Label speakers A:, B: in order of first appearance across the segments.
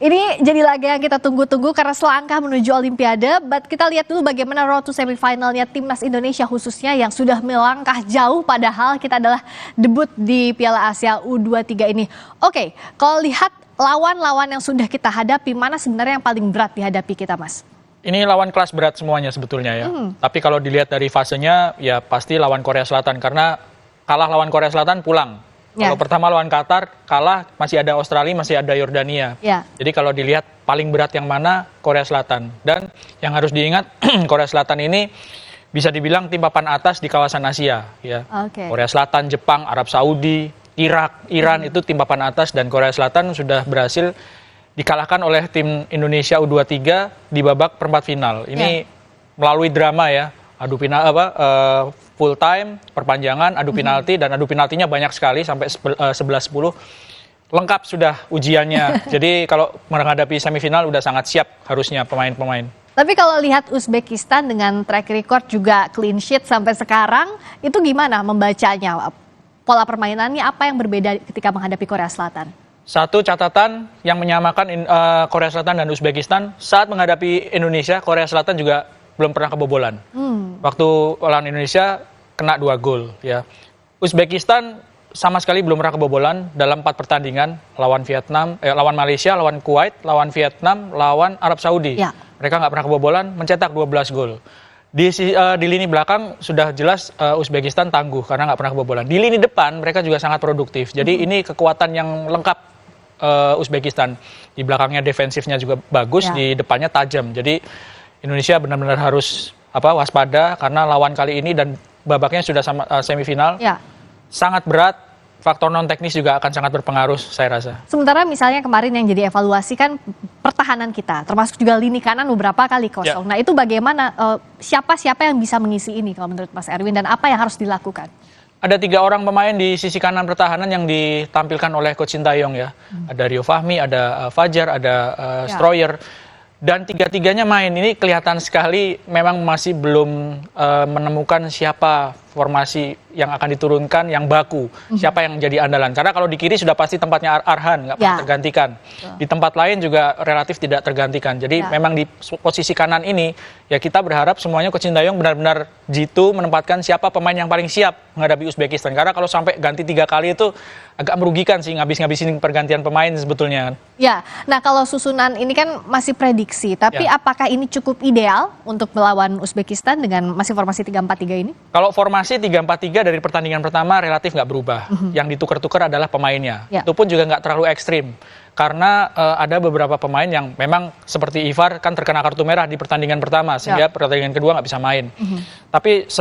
A: Ini jadi laga yang kita tunggu-tunggu karena selangkah menuju Olimpiade. But kita lihat dulu bagaimana road to semifinalnya timnas Indonesia khususnya yang sudah melangkah jauh padahal kita adalah debut di Piala Asia U23 ini. Oke, kalau lihat lawan-lawan yang sudah kita hadapi, mana sebenarnya yang paling berat dihadapi kita, Mas?
B: Ini lawan kelas berat semuanya sebetulnya ya. Tapi kalau dilihat dari fasenya ya pasti lawan Korea Selatan karena kalah lawan Korea Selatan pulang. Kalau pertama lawan Qatar, kalah masih ada Australia, masih ada Yordania. Jadi kalau dilihat paling berat yang mana, Korea Selatan. Dan yang harus diingat, Korea Selatan ini bisa dibilang tim papan atas di kawasan Asia. Ya. Korea Selatan, Jepang, Arab Saudi, Irak, Iran itu tim papan atas. Dan Korea Selatan sudah berhasil dikalahkan oleh tim Indonesia U23 di babak perempat final. Ini melalui drama ya. Full time, perpanjangan, adu penalti, dan adu penaltinya banyak sekali sampai 11-10. Lengkap sudah ujiannya. Jadi kalau menghadapi semifinal udah sangat siap harusnya pemain-pemain.
A: Tapi kalau lihat Uzbekistan dengan track record juga clean sheet sampai sekarang, itu gimana membacanya? Pola permainannya apa yang berbeda ketika menghadapi Korea Selatan?
B: Satu catatan yang menyamakan Korea Selatan dan Uzbekistan saat menghadapi Indonesia, Korea Selatan juga belum pernah kebobolan. Waktu lawan Indonesia kena 2 gol ya. Uzbekistan sama sekali belum pernah kebobolan dalam 4 pertandingan lawan lawan Malaysia, lawan Kuwait, lawan Vietnam, lawan Arab Saudi. Mereka nggak pernah kebobolan, mencetak 12 gol. Di lini belakang sudah jelas Uzbekistan tangguh karena nggak pernah kebobolan. Di lini depan mereka juga sangat produktif. Jadi ini kekuatan yang lengkap Uzbekistan. Di belakangnya defensifnya juga bagus, di depannya tajam. Jadi Indonesia benar-benar harus waspada karena lawan kali ini dan babaknya sudah semifinal. Sangat berat, faktor non teknis juga akan sangat berpengaruh saya rasa.
A: Sementara misalnya kemarin yang jadi evaluasi kan pertahanan kita, termasuk juga lini kanan beberapa kali kosong. Nah itu bagaimana, siapa yang bisa mengisi ini kalau menurut Mas Erwin dan apa yang harus dilakukan?
B: Ada 3 orang pemain di sisi kanan pertahanan yang ditampilkan oleh Coach Sintayong ya. Ada Rio Fahmi, ada Fajar, ada Stroyer. Dan 3-tiganya main, ini kelihatan sekali memang masih belum menemukan siapa formasi yang akan diturunkan yang baku, siapa yang jadi andalan. Karena kalau di kiri sudah pasti tempatnya Arhan, nggak pernah tergantikan. Di tempat lain juga relatif tidak tergantikan. Jadi memang di posisi kanan ini, ya kita berharap semuanya Coach Sintayong benar-benar jitu menempatkan siapa pemain yang paling siap menghadapi Uzbekistan. Karena kalau sampai ganti 3 kali itu agak merugikan sih, ngabisin pergantian pemain sebetulnya.
A: Ya, nah kalau susunan ini kan masih prediksi, tapi apakah ini cukup ideal untuk melawan Uzbekistan dengan masih formasi 3-4-3 ini?
B: Kalau formasi 3-4-3 dari pertandingan pertama relatif nggak berubah. Yang ditukar-tukar adalah pemainnya. Itu pun juga nggak terlalu ekstrim. Karena ada beberapa pemain yang memang seperti Ivar kan terkena kartu merah di pertandingan pertama. Sehingga pertandingan kedua nggak bisa main. Tapi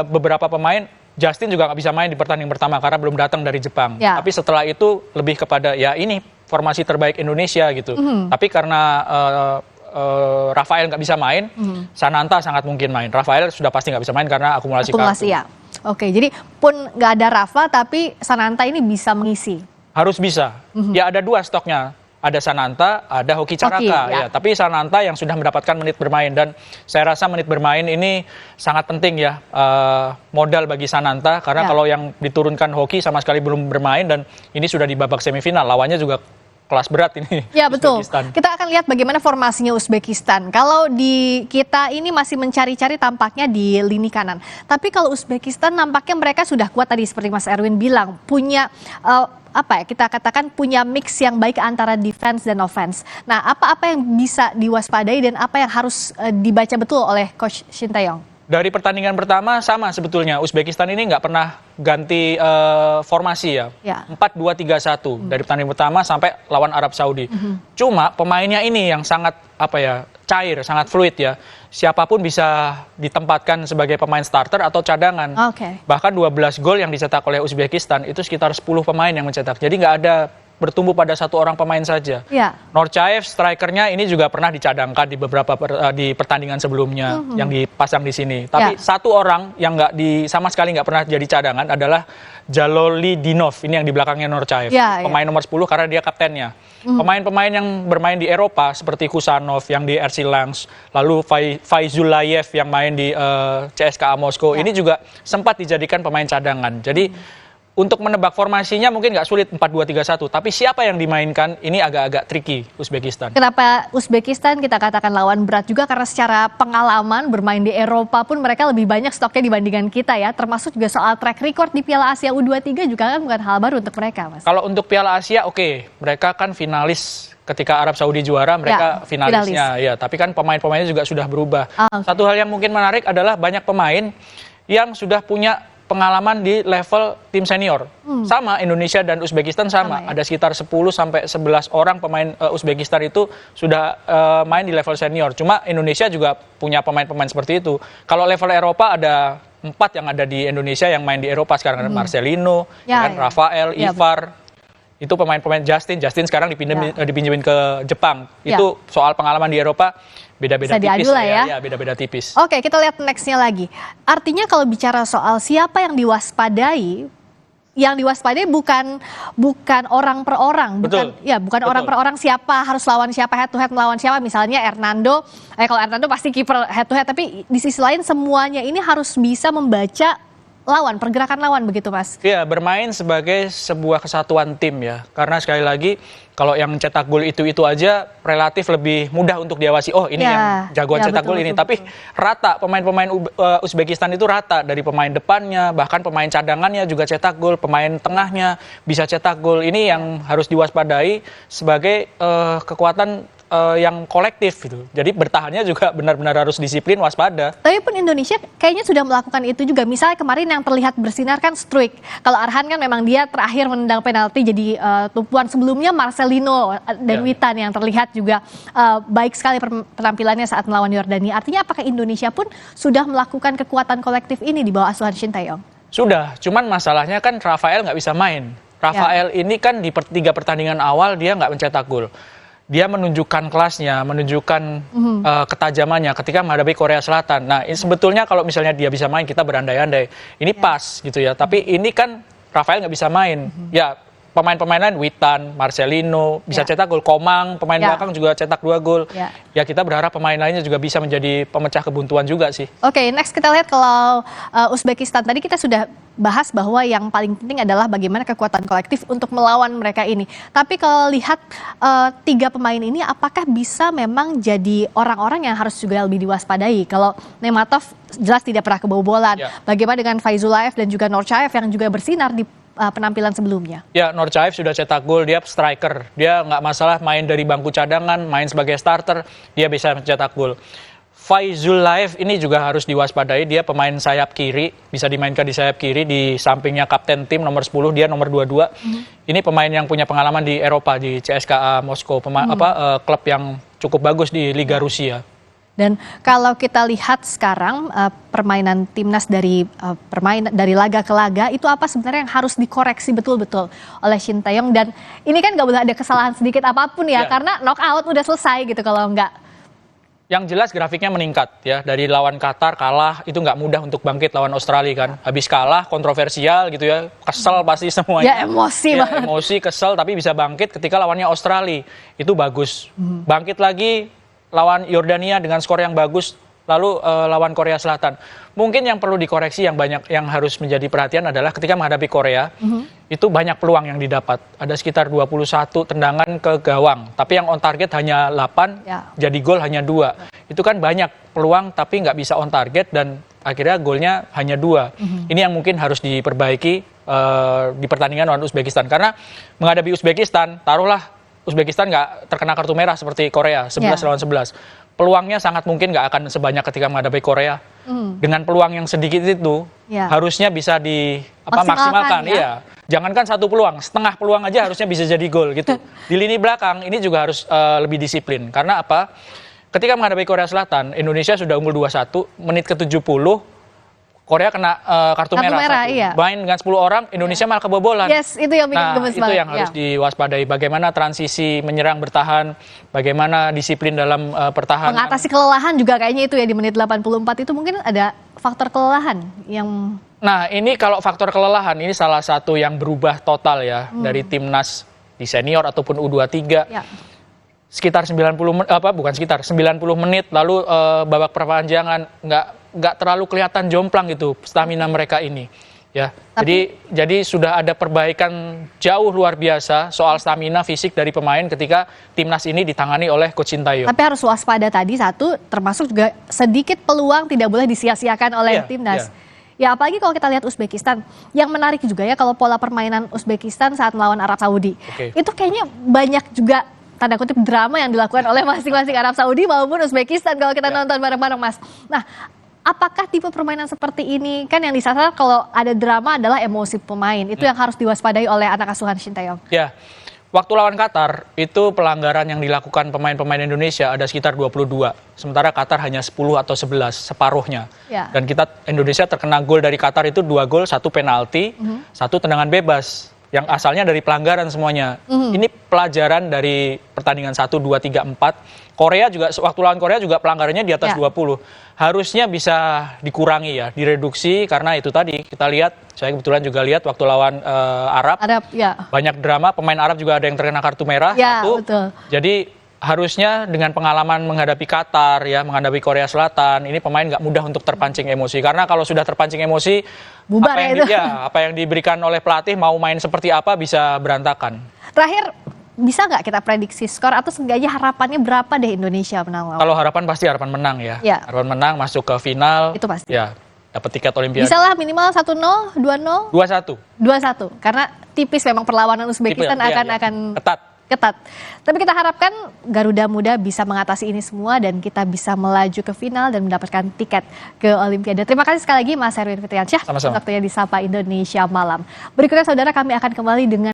B: beberapa pemain, Justin juga nggak bisa main di pertandingan pertama karena belum datang dari Jepang. Tapi setelah itu lebih kepada ya ini formasi terbaik Indonesia gitu. Tapi karena Rafael nggak bisa main, Sananta sangat mungkin main. Rafael sudah pasti nggak bisa main karena akumulasi kartu.
A: Ya. Oke, jadi pun nggak ada Rafa, tapi Sananta ini bisa mengisi.
B: Harus bisa. Ya ada 2 stoknya. Ada Sananta, ada Hoki Caraka. Ya. Tapi Sananta yang sudah mendapatkan menit bermain. Dan saya rasa menit bermain ini sangat penting ya. Modal bagi Sananta. Karena kalau yang diturunkan Hoki sama sekali belum bermain. Dan ini sudah di babak semifinal. Lawannya juga kelas berat ini. Ya betul.
A: Kita akan lihat bagaimana formasinya Uzbekistan. Kalau di kita ini masih mencari-cari tampaknya di lini kanan. Tapi kalau Uzbekistan nampaknya mereka sudah kuat tadi seperti Mas Erwin bilang. Punya kita katakan punya mix yang baik antara defense dan offense. Nah apa yang bisa diwaspadai dan apa yang harus dibaca betul oleh Coach Sintayong?
B: Dari pertandingan pertama sama sebetulnya. Uzbekistan ini nggak pernah ganti formasi ya. 4-2-3-1 dari pertandingan pertama sampai lawan Arab Saudi. Cuma pemainnya ini yang sangat cair, sangat fluid ya. Siapapun bisa ditempatkan sebagai pemain starter atau cadangan. Bahkan 12 gol yang dicetak oleh Uzbekistan itu sekitar 10 pemain yang mencetak. Jadi nggak ada bertumbuh pada 1 orang pemain saja. Norcaev strikernya ini juga pernah dicadangkan di beberapa di pertandingan sebelumnya yang dipasang di sini. Tapi 1 orang yang sama sekali nggak pernah jadi cadangan adalah Jalolidinov. Ini yang di belakangnya Norcaev. Pemain nomor 10 karena dia kaptennya. Pemain-pemain yang bermain di Eropa seperti Kusanov yang di RC Lens, lalu Faizulayev yang main di CSKA Moskow, ini juga sempat dijadikan pemain cadangan. Jadi untuk menebak formasinya mungkin nggak sulit 4-2-3-1, tapi siapa yang dimainkan ini agak-agak tricky Uzbekistan.
A: Kenapa Uzbekistan kita katakan lawan berat juga karena secara pengalaman bermain di Eropa pun mereka lebih banyak stoknya dibandingkan kita ya, termasuk juga soal track record di Piala Asia U23 juga kan bukan hal baru untuk mereka, Mas.
B: Kalau untuk Piala Asia oke, mereka kan finalis ketika Arab Saudi juara, mereka finalisnya ya, tapi kan pemain-pemainnya juga sudah berubah. Satu hal yang mungkin menarik adalah banyak pemain yang sudah punya pengalaman di level tim senior. Sama Indonesia dan Uzbekistan sama.
A: Ya?
B: Ada sekitar 10-11 orang pemain Uzbekistan itu sudah main di level senior. Cuma Indonesia juga punya pemain-pemain seperti itu. Kalau level Eropa ada 4 yang ada di Indonesia yang main di Eropa sekarang. Ada Marcelino, Rafael, Ivar. Itu pemain-pemain Justin sekarang dipinjemin ke Jepang. Itu soal pengalaman di Eropa beda-beda tipis
A: ya.
B: Beda-beda tipis.
A: Oke, kita lihat nextnya lagi. Artinya kalau bicara soal siapa yang diwaspadai bukan orang per orang, bukan orang per orang siapa harus lawan siapa, head to head melawan siapa. Misalnya kalau Hernando pasti kiper head to head, tapi di sisi lain semuanya ini harus bisa membaca pergerakan lawan begitu, Mas?
B: Iya, bermain sebagai sebuah kesatuan tim ya. Karena sekali lagi kalau yang cetak gol itu aja relatif lebih mudah untuk diawasi. Oh, ini yang jagoan cetak gol ini. Tapi rata pemain-pemain Uzbekistan itu rata, dari pemain depannya, bahkan pemain cadangannya juga cetak gol, pemain tengahnya bisa cetak gol. Ini yang harus diwaspadai sebagai kekuatan yang kolektif gitu. Jadi bertahannya juga benar-benar harus disiplin, waspada.
A: Tapi pun Indonesia kayaknya sudah melakukan itu juga. Misalnya kemarin yang terlihat bersinar kan Struijk. Kalau Arhan kan memang dia terakhir menendang penalti jadi tumpuan. Sebelumnya Marcelino dan Witan yang terlihat juga baik sekali penampilannya saat melawan Yordania. Artinya apakah Indonesia pun sudah melakukan kekuatan kolektif ini di bawah asuhan Shin Tae-yong?
B: Sudah, cuman masalahnya kan Rafael nggak bisa main. Rafael ini kan di 3 pertandingan awal dia nggak mencetak gol. Dia menunjukkan kelasnya, menunjukkan ketajamannya ketika menghadapi Korea Selatan. Nah, ini sebetulnya kalau misalnya dia bisa main, kita berandai-andai. Ini pas gitu ya. Tapi ini kan Rafael nggak bisa main. Ya, pemain-pemain lain, Witan, Marcelino, bisa cetak gol. Komang, pemain belakang juga cetak 2 gol. Ya, kita berharap pemain lainnya juga bisa menjadi pemecah kebuntuan juga sih.
A: Oke, next kita lihat kalau Uzbekistan. Tadi kita sudah bahas bahwa yang paling penting adalah bagaimana kekuatan kolektif untuk melawan mereka ini. Tapi kalau lihat 3 pemain ini, apakah bisa memang jadi orang-orang yang harus juga lebih diwaspadai? Kalau Nematov jelas tidak pernah kebobolan. Bagaimana dengan Faizulaev dan juga Norchaev yang juga bersinar di penampilan sebelumnya? Ya,
B: Norchaev sudah cetak gol, dia striker. Dia nggak masalah main dari bangku cadangan, main sebagai starter, dia bisa mencetak gol. Faizulaev ini juga harus diwaspadai, dia pemain sayap kiri, bisa dimainkan di sayap kiri, di sampingnya kapten tim nomor 10, dia nomor 22. Ini pemain yang punya pengalaman di Eropa, di CSKA Moskow, klub yang cukup bagus di Liga Rusia.
A: Dan kalau kita lihat sekarang permainan timnas dari laga ke laga, itu apa sebenarnya yang harus dikoreksi betul-betul oleh Shin Tae-yong? Dan ini kan nggak boleh ada kesalahan sedikit apapun ya, karena knockout udah selesai gitu kalau nggak.
B: Yang jelas grafiknya meningkat ya, dari lawan Qatar kalah itu nggak mudah untuk bangkit lawan Australia kan. Habis kalah kontroversial gitu ya, kesel pasti semuanya.
A: Ya emosi banget.
B: Emosi, kesel, tapi bisa bangkit ketika lawannya Australia. Itu bagus. Bangkit lagi lawan Yordania dengan skor yang bagus, lalu lawan Korea Selatan. Mungkin yang perlu dikoreksi yang harus menjadi perhatian adalah ketika menghadapi Korea, itu banyak peluang yang didapat. Ada sekitar 21 tendangan ke gawang, tapi yang on target hanya 8, jadi gol hanya 2. Itu kan banyak peluang tapi nggak bisa on target dan akhirnya golnya hanya 2. Ini yang mungkin harus diperbaiki di pertandingan lawan Uzbekistan. Karena menghadapi Uzbekistan, taruhlah Uzbekistan nggak terkena kartu merah seperti Korea, 11 lawan 11. Peluangnya sangat mungkin nggak akan sebanyak ketika menghadapi Korea. Dengan peluang yang sedikit itu, harusnya bisa maksimalkan. Iya. Jangankan 1 peluang, setengah peluang aja harusnya bisa jadi gol gitu. Di lini belakang ini juga harus lebih disiplin. Karena apa? Ketika menghadapi Korea Selatan, Indonesia sudah unggul 2-1, menit ke-70, Korea kena kartu merah. Main dengan 10 orang, Indonesia malah kebobolan.
A: Yes, itu yang bikin gemes banget.
B: Itu yang harus diwaspadai. Bagaimana transisi menyerang bertahan, bagaimana disiplin dalam pertahanan.
A: Mengatasi kelelahan juga kayaknya itu ya di menit 84 itu mungkin ada faktor kelelahan yang.
B: Nah, ini kalau faktor kelelahan ini salah satu yang berubah total ya dari timnas di senior ataupun U23. Sekitar 90 menit lalu babak perpanjangan nggak terlalu kelihatan jomplang gitu stamina mereka ini. Ya, jadi sudah ada perbaikan jauh luar biasa soal stamina fisik dari pemain ketika timnas ini ditangani oleh Coach Sintayong.
A: Tapi harus waspada tadi satu, termasuk juga sedikit peluang tidak boleh disia-siakan oleh timnas. Ya apalagi kalau kita lihat Uzbekistan, yang menarik juga ya kalau pola permainan Uzbekistan saat melawan Arab Saudi. Itu kayaknya banyak juga tanda kutip drama yang dilakukan oleh masing-masing Arab Saudi maupun Uzbekistan kalau kita nonton bareng-bareng, Mas. Nah, apakah tipe permainan seperti ini, kan yang disasar kalau ada drama adalah emosi pemain, itu yang harus diwaspadai oleh anak asuhan Sintayong.
B: Ya, waktu lawan Qatar, itu pelanggaran yang dilakukan pemain-pemain Indonesia ada sekitar 22. Sementara Qatar hanya 10 atau 11, separuhnya.
A: Ya.
B: Dan Indonesia terkena gol dari Qatar itu 2 gol, 1 penalti, 1 tendangan bebas. Yang asalnya dari pelanggaran semuanya. Ini pelajaran dari pertandingan 1, 2, 3, 4. Korea juga, waktu lawan Korea juga pelanggarannya di atas 20. Harusnya bisa dikurangi ya, direduksi karena itu tadi kita lihat, saya kebetulan juga lihat waktu lawan Arab banyak drama, pemain Arab juga ada yang terkena kartu merah.
A: Betul.
B: Jadi harusnya dengan pengalaman menghadapi Qatar ya, menghadapi Korea Selatan, ini pemain nggak mudah untuk terpancing emosi. Karena kalau sudah terpancing emosi,
A: bubar
B: apa yang diberikan oleh pelatih mau main seperti apa bisa berantakan.
A: Terakhir, bisa nggak kita prediksi skor atau seenggaknya harapannya berapa deh Indonesia menang?
B: Kalau harapan pasti harapan menang ya. Harapan menang masuk ke final.
A: Itu pasti.
B: Ya, dapat tiket Olimpiade.
A: Bisa lah minimal 1-0, 2-0. 2-1. Karena tipis memang perlawanan Uzbekistan akan ketat. Tapi kita harapkan Garuda Muda bisa mengatasi ini semua dan kita bisa melaju ke final dan mendapatkan tiket ke Olimpiade. Terima kasih sekali lagi Mas Erwin Fitriansyah.
B: Sama-sama.
A: Waktunya di Sapa Indonesia Malam. Berikutnya saudara, kami akan kembali dengan